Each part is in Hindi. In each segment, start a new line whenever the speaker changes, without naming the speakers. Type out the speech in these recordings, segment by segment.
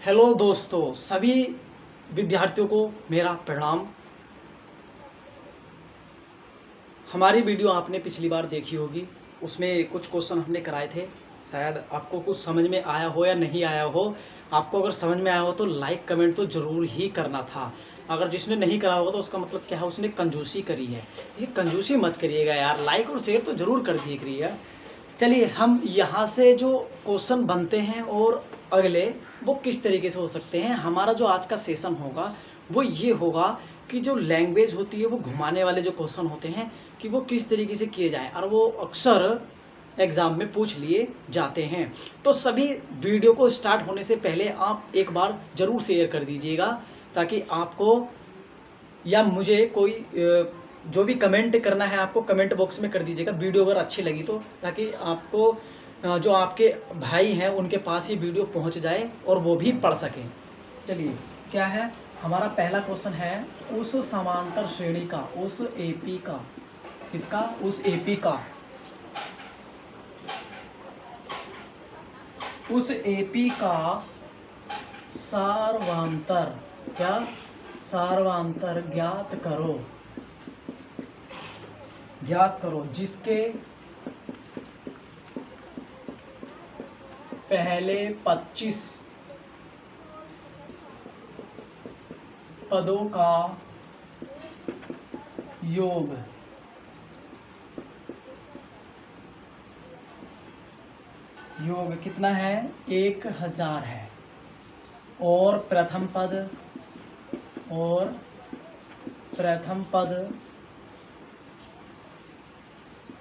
हेलो दोस्तों, सभी विद्यार्थियों को मेरा प्रणाम। हमारी वीडियो आपने पिछली बार देखी होगी, उसमें कुछ क्वेश्चन हमने कराए थे। शायद आपको कुछ समझ में आया हो या नहीं आया हो। आपको अगर समझ में आया हो तो लाइक कमेंट तो ज़रूर ही करना था। अगर जिसने नहीं करा होगा तो उसका मतलब क्या है, उसने कंजूसी करी है। ये कंजूसी मत करिएगा यार, लाइक और शेयर तो ज़रूर कर दिए करिएगा। चलिए, हम यहाँ से जो क्वेश्चन बनते हैं और अगले वो किस तरीके से हो सकते हैं। हमारा जो आज का सेशन होगा वो ये होगा कि जो लैंग्वेज होती है वो घुमाने वाले जो क्वेश्चन होते हैं कि वो किस तरीके से किए जाएं, और वो अक्सर एग्ज़ाम में पूछ लिए जाते हैं। तो सभी वीडियो को स्टार्ट होने से पहले आप एक बार ज़रूर शेयर कर दीजिएगा, ताकि आपको या मुझे कोई जो भी कमेंट करना है आपको कमेंट बॉक्स में कर दीजिएगा, वीडियो अगर अच्छी लगी तो, ताकि आपको जो आपके भाई हैं उनके पास ही वीडियो पहुंच जाए और वो भी पढ़ सकें। चलिए, क्या है हमारा पहला क्वेश्चन है, उस समांतर श्रेणी का, उस एपी का, किसका, उस एपी का, उस एपी का सार्वांतर, क्या, सार्वांतर ज्ञात करो, ज्ञात करो जिसके पहले 25 पदों का योग कितना है, 1000 है, और प्रथम पद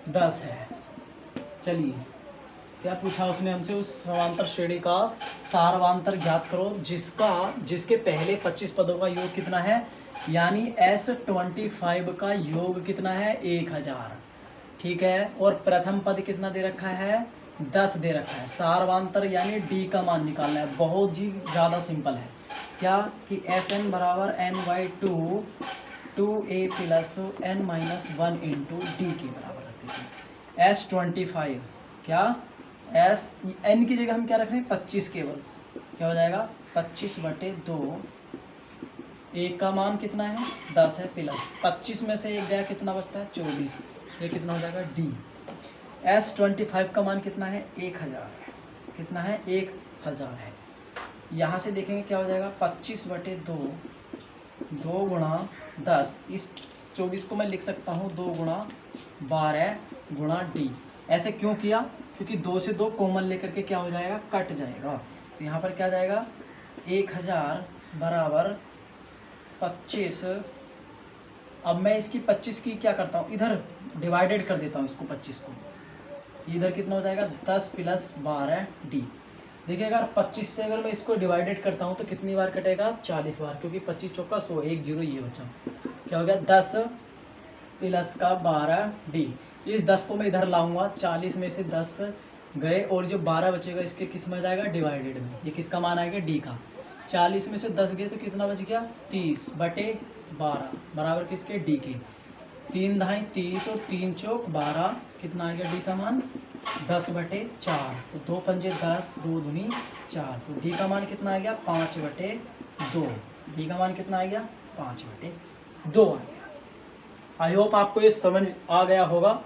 10 है। चलिए, क्या पूछा उसने हमसे, उस समांतर श्रेणी का सार्वांतर ज्ञात करो जिसके पहले 25 पदों का योग कितना है, यानी S25 का योग कितना है, 1000। ठीक है, और प्रथम पद कितना दे रखा है, 10 दे रखा है। सार्वांतर यानी D का मान निकालना है, बहुत ही ज़्यादा सिंपल है। क्या कि Sn बराबर n/2 2a plus n-1 into D के बराबर रखते हैं। S25 क्या, एस एन की जगह हम क्या रख रहे हैं, 25 केवल। क्या हो जाएगा, 25/2, एक का मान कितना है, 10 है, प्लस 25 में से एक गया कितना बचता है, 24। ये कितना हो जाएगा, डी। S25 का मान कितना है, 1000, कितना है, 1000 है। यहाँ से देखेंगे क्या हो जाएगा, 25/2, 2 गुणा 10, इस 24 को मैं लिख सकता हूँ 2 गुणा 12 गुणा डी। ऐसे क्यों किया, क्योंकि 2 से 2 कॉमन लेकर के क्या हो जाएगा, कट जाएगा। तो यहाँ पर क्या जाएगा, 1000 बराबर 25। अब मैं इसकी 25 की क्या करता हूँ, इधर डिवाइडेड कर देता हूँ इसको, 25 को, इधर कितना हो जाएगा, 10 प्लस 12 डी। देखिए, अगर 25 से अगर मैं इसको डिवाइडेड करता हूँ तो कितनी बार कटेगा, 40 बार, क्योंकि 25 चौका 100, 1 0 ये बचा। क्या हो गया, 10 प्लस का 12 डी। इस 10 को मैं इधर लाऊंगा, 40 में से 10 गए और जो 12 बचेगा इसके किस में जाएगा, डिवाइडेड में। ये किसका मान आएगा, डी का। 40 में से 10 गए तो कितना बच गया, 30/12 बराबर किसके, डी के। 3 धाई 30 और 3 चौक 12, कितना आ गया डी का मान, 10/4। तो 2 पंजे 10, 2 दूनी 4, तो डी का मान कितना आ गया, 5/2। डी का मान कितना आ गया, 5/2 आ गया। आई होप आपको ये समझ आ गया होगा।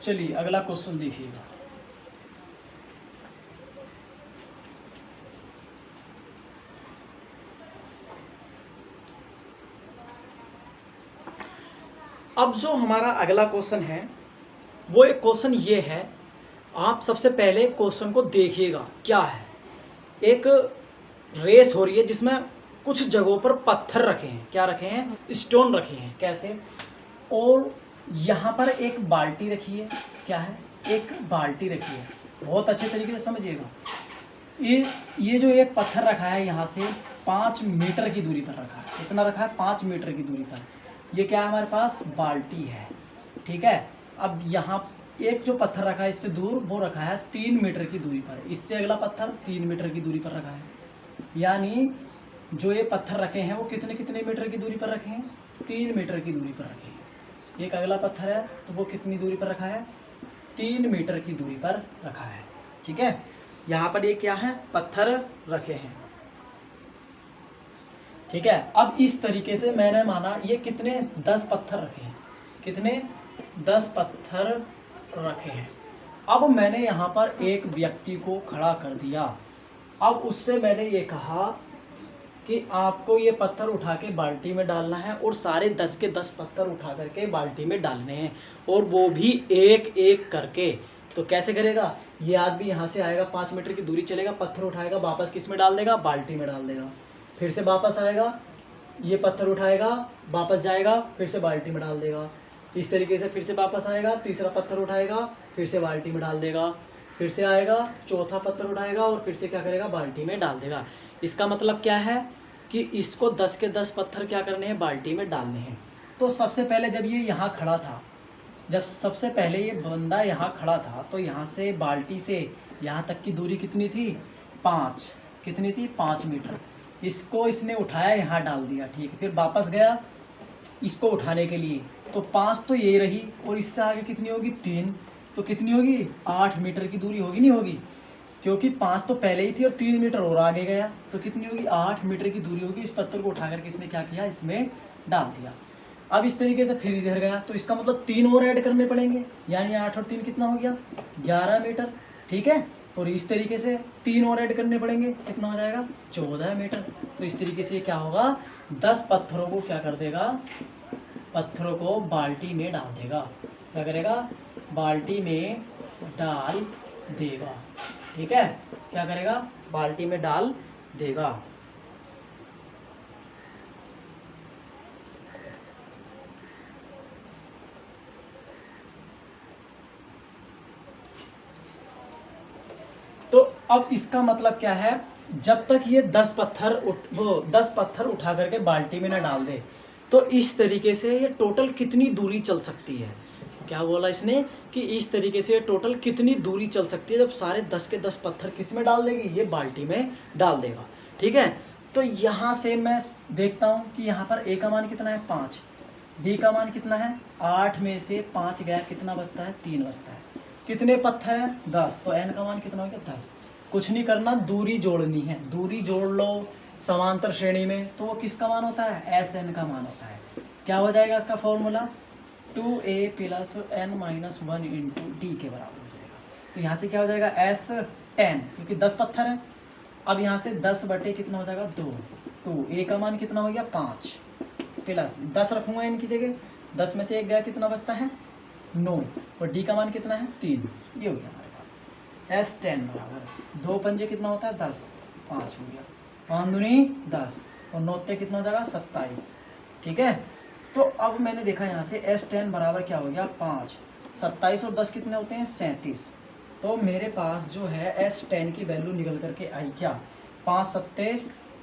चलिए, अगला क्वेश्चन देखिएगा। अब जो हमारा अगला क्वेश्चन है वो एक क्वेश्चन ये है, आप सबसे पहले क्वेश्चन को देखिएगा। क्या है, एक रेस हो रही है जिसमें कुछ जगहों पर पत्थर रखे हैं, क्या रखे हैं, स्टोन रखे हैं, कैसे, और यहाँ पर एक बाल्टी रखी है। क्या है, एक बाल्टी रखी है, बहुत अच्छे तरीके से समझिएगा। ये जो एक पत्थर रखा है यहाँ से 5 मीटर की दूरी पर रखा है। कितना रखा है, 5 मीटर की दूरी पर। ये क्या है, हमारे पास बाल्टी है। ठीक है, अब यहाँ एक जो पत्थर रखा है इससे दूर, वो रखा है 3 मीटर की दूरी पर। इससे अगला पत्थर 3 मीटर की दूरी पर रखा है। यानी जो ये पत्थर रखे हैं वो कितने कितने मीटर की दूरी पर रखे हैं? 3 मीटर की दूरी पर रखे हैं। एक अगला पत्थर है तो वो कितनी दूरी पर रखा है? 3 मीटर की दूरी पर रखा है। ठीक है, यहाँ पर ये क्या है? पत्थर रखे हैं। ठीक है, अब इस तरीके से मैंने माना ये कितने 10 पत्थर रखे हैं। कितने? 10 पत्थर रखे हैं। अब मैंने यहाँ पर एक व्यक्ति को खड़ा कर दिया। अब उससे मैंने ये कहा कि आपको ये पत्थर उठा के बाल्टी में डालना है और सारे 10 के 10 पत्थर उठा करके बाल्टी में डालने हैं, और वो भी एक एक करके। तो कैसे करेगा? ये आदमी यहाँ से आएगा, 5 मीटर की दूरी चलेगा, पत्थर उठाएगा, वापस किस में डाल देगा? बाल्टी में डाल देगा। फिर से वापस आएगा, ये पत्थर उठाएगा, वापस जाएगा, फिर से बाल्टी में डाल देगा। इस तरीके से फिर से वापस आएगा, तीसरा पत्थर उठाएगा, फिर से बाल्टी में डाल देगा, फिर से आएगा, चौथा पत्थर उठाएगा और फिर से क्या करेगा? बाल्टी में डाल देगा। इसका मतलब क्या है कि इसको 10 के 10 पत्थर क्या करने हैं? बाल्टी में डालने हैं। तो सबसे पहले जब ये यहाँ खड़ा था, जब सबसे पहले ये बंदा यहाँ खड़ा था, तो यहाँ से बाल्टी से यहाँ तक की दूरी कितनी थी? 5। कितनी थी? 5 मीटर। इसको इसने उठाया, यहाँ डाल दिया, ठीक है। फिर वापस गया इसको उठाने के लिए, तो 5 तो ये रही, और इससे आगे कितनी होगी? 3। तो कितनी होगी? 8 मीटर की दूरी होगी, नहीं होगी? क्योंकि 5 तो पहले ही थी और 3 मीटर और आगे गया, तो कितनी होगी? 8 मीटर की दूरी होगी। इस पत्थर को उठा करके इसने क्या किया? इसमें डाल दिया। अब इस तरीके से फिर इधर गया, तो इसका मतलब 3 और ऐड करने पड़ेंगे, यानी 8 और 3 कितना हो गया? 11 मीटर। ठीक है, और इस तरीके से 3 और ऐड करने पड़ेंगे, कितना हो जाएगा? 14 मीटर। तो इस तरीके से क्या होगा? 10 पत्थरों को क्या कर देगा? पत्थरों को बाल्टी में डाल देगा। क्या करेगा? बाल्टी में डाल देगा। ठीक है, क्या करेगा? बाल्टी में डाल देगा। तो अब इसका मतलब क्या है? जब तक ये 10 पत्थर उठा करके बाल्टी में ना डाल दे, तो इस तरीके से ये टोटल कितनी दूरी चल सकती है? क्या बोला इसने कि इस तरीके से ये टोटल कितनी दूरी चल सकती है जब सारे 10 के 10 पत्थर किस में डाल देगी? ये बाल्टी में डाल देगा। ठीक है, तो यहाँ से मैं देखता हूँ कि यहाँ पर ए का मान कितना है? 5। बी का मान कितना है? 8 में से 5 गया, कितना बचता है? 3 बचता है। कितने पत्थर हैं? 10। तो एन का मान कितना हो गया? 10। कुछ नहीं करना, दूरी जोड़नी है। दूरी जोड़ लो समांतर श्रेणी में, तो वो किसका मान होता है? एस एन का मान होता है। क्या हो जाएगा इसका formula? 2a + n-1 into D के बराबर हो जाएगा। तो यहाँ से क्या हो जाएगा? S10, क्योंकि 10 पत्थर है। अब यहाँ से 10 बटे कितना हो जाएगा? 2। तो a का मान कितना हो गया? 5 प्लस 10 रखूँगा इनकी जगह, 10 में से 1 गया, कितना बचता है? 9। और d का मान कितना है? 3। ये हो गया हमारे पास। S10 बराबर 2 पंजे कितना होता है? 10। 5 हो गया, 5 दूनी 10 और 9 कितना हो जाएगा? 27। ठीक है, तो अब मैंने देखा यहाँ से S10 बराबर क्या हो गया? 5। 27 और 10 कितने होते हैं? 37। तो मेरे पास जो है S10 की वैल्यू निकल करके आई क्या? 5 सत्ते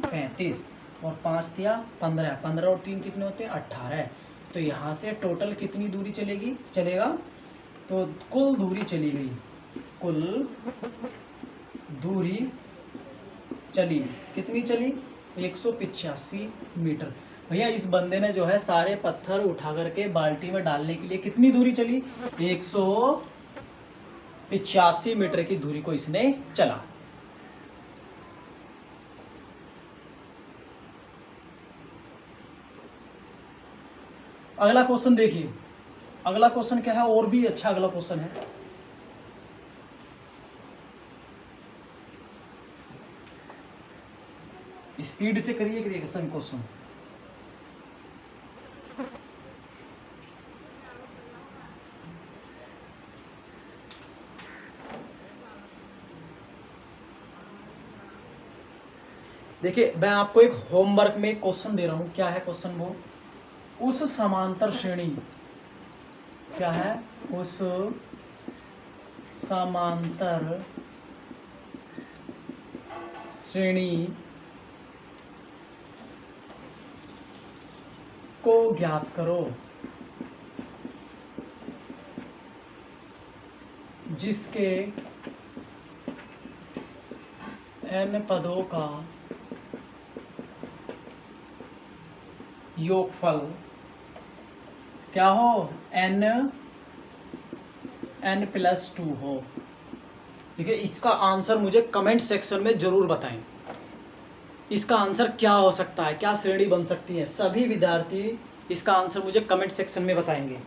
35 और 5 दिया 15। 15 और 3 कितने होते हैं? 18। तो यहाँ से टोटल कितनी दूरी चलेगा? तो कुल दूरी चली गई, कुल दूरी चली, कितनी चली? 185 मीटर। भैया इस बंदे ने जो है सारे पत्थर उठा करके बाल्टी में डालने के लिए कितनी दूरी चली? 185 मीटर की दूरी को इसने चला। अगला क्वेश्चन देखिए, अगला क्वेश्चन क्या है? और भी अच्छा अगला क्वेश्चन है। स्पीड से करिए सभी क्वेश्चन। देखिए मैं आपको एक होमवर्क में क्वेश्चन दे रहा हूं। क्या है क्वेश्चन? वो उस समांतर श्रेणी, क्या है? उस समांतर श्रेणी को ज्ञात करो। जिसके n पदों का योगफल क्या हो, n+2 हो। देखिए इसका आंसर मुझे कमेंट सेक्शन में जरूर बताएं, इसका आंसर क्या हो सकता है, क्या श्रेणी बन सकती है। सभी विद्यार्थी इसका आंसर मुझे कमेंट सेक्शन में बताएंगे।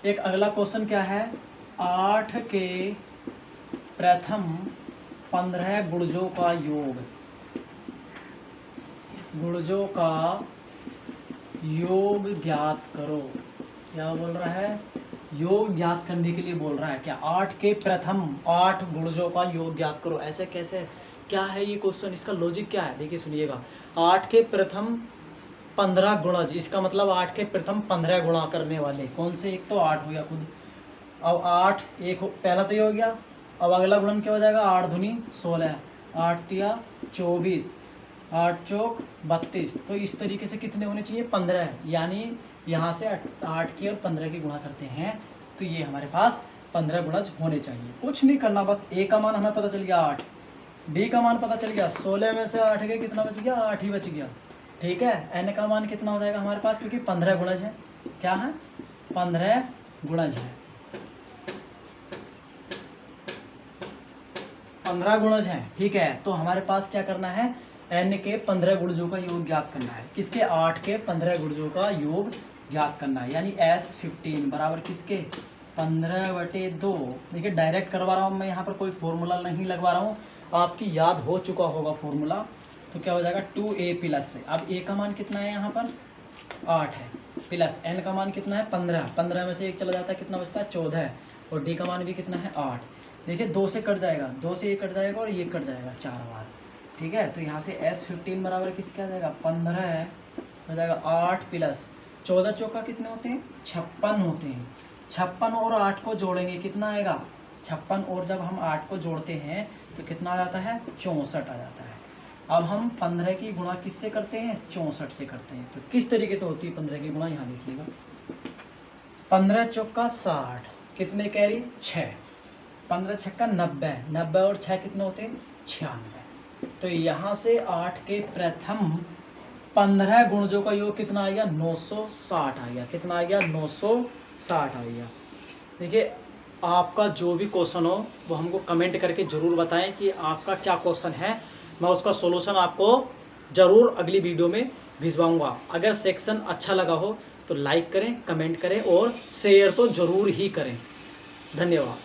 एक अगला क्वेश्चन क्या है, 8 के प्रथम 15 गुणजों का योग, गुणजों का योग ज्ञात करो। क्या बोल रहा है, योग ज्ञात करने के लिए बोल रहा है। क्या 8 के प्रथम 8 गुणजों का योग ज्ञात करो, ऐसे कैसे, क्या है ये क्वेश्चन, इसका लॉजिक क्या है, देखिए सुनिएगा। 8 के प्रथम 15 गुणज, इसका मतलब 8 के प्रथम 15 गुणा करने वाले कौन से, एक तो 8 हो गया खुद, अब 8 एक पहला तो ये हो गया, अब अगला गुणन क्या हो जाएगा, 8 दूनी 16, 8 तिया 24, 8 चौक 32। तो इस तरीके से कितने होने चाहिए, 15, यानी यहाँ से 8 की और 15 की गुणा करते हैं तो ये हमारे पास 15 गुणज होने चाहिए। कुछ नहीं करना, बस ए का मान हमें पता चल गया 8, डी का मान पता चल गया, 16 में से 8 गए कितना बच गया, 8 ही बच गया। ठीक है, एन का मान कितना हो जाएगा हमारे पास, क्योंकि 15 गुणज है, क्या है 15 गुणज है, 15 गुणज है। ठीक है, तो हमारे पास क्या करना है, एन के 15 गुणजों का योग ज्ञात करना है, किसके 8 के 15 गुणजों का योग ज्ञात करना है, यानी S15 बराबर किसके 15/2। देखिए डायरेक्ट करवा रहा हूँ मैं, यहाँ पर कोई फॉर्मूला नहीं लगवा रहा हूँ, आपकी याद हो चुका होगा फॉर्मूला। तो क्या हो जाएगा 2a प्लस से, अब a का मान कितना है यहाँ पर 8 है, प्लस n का मान कितना है 15, 15 में से एक चला जाता है कितना बचता है 14, और d का मान भी कितना है 8। देखिए 2 से कट जाएगा, 2 से ये कट जाएगा और ये कट जाएगा 4 बार। ठीक है, तो यहाँ से S15 बराबर किसके आ जाएगा 15 हो जाएगा 8 प्लस 14 चौका कितने होते हैं 56 होते हैं, 56 और 8 को जोड़ेंगे कितना आएगा 56, और जब हम 8 को जोड़ते हैं तो कितना आ जाता है 64 आ जाता है। अब हम 15 की गुणा किससे करते हैं 64 से करते हैं, तो किस तरीके से होती है 15 की गुणा, यहाँ देखिएगा 15 चौका 60, कितने कैरी 6, 15 छक्का 90, 90 और 6 कितने होते हैं 96। तो यहाँ से 8 के प्रथम 15 गुणजों का योग कितना आ गया 960 आ गया, कितना आ गया 960 आ गया। देखिए आपका जो भी क्वेश्चन हो वो हमको कमेंट करके ज़रूर बताएं कि आपका क्या क्वेश्चन है, मैं उसका सॉल्यूशन आपको ज़रूर अगली वीडियो में भिजवाऊंगा। अगर सेक्शन अच्छा लगा हो तो लाइक करें, कमेंट करें और शेयर तो ज़रूर ही करें। धन्यवाद।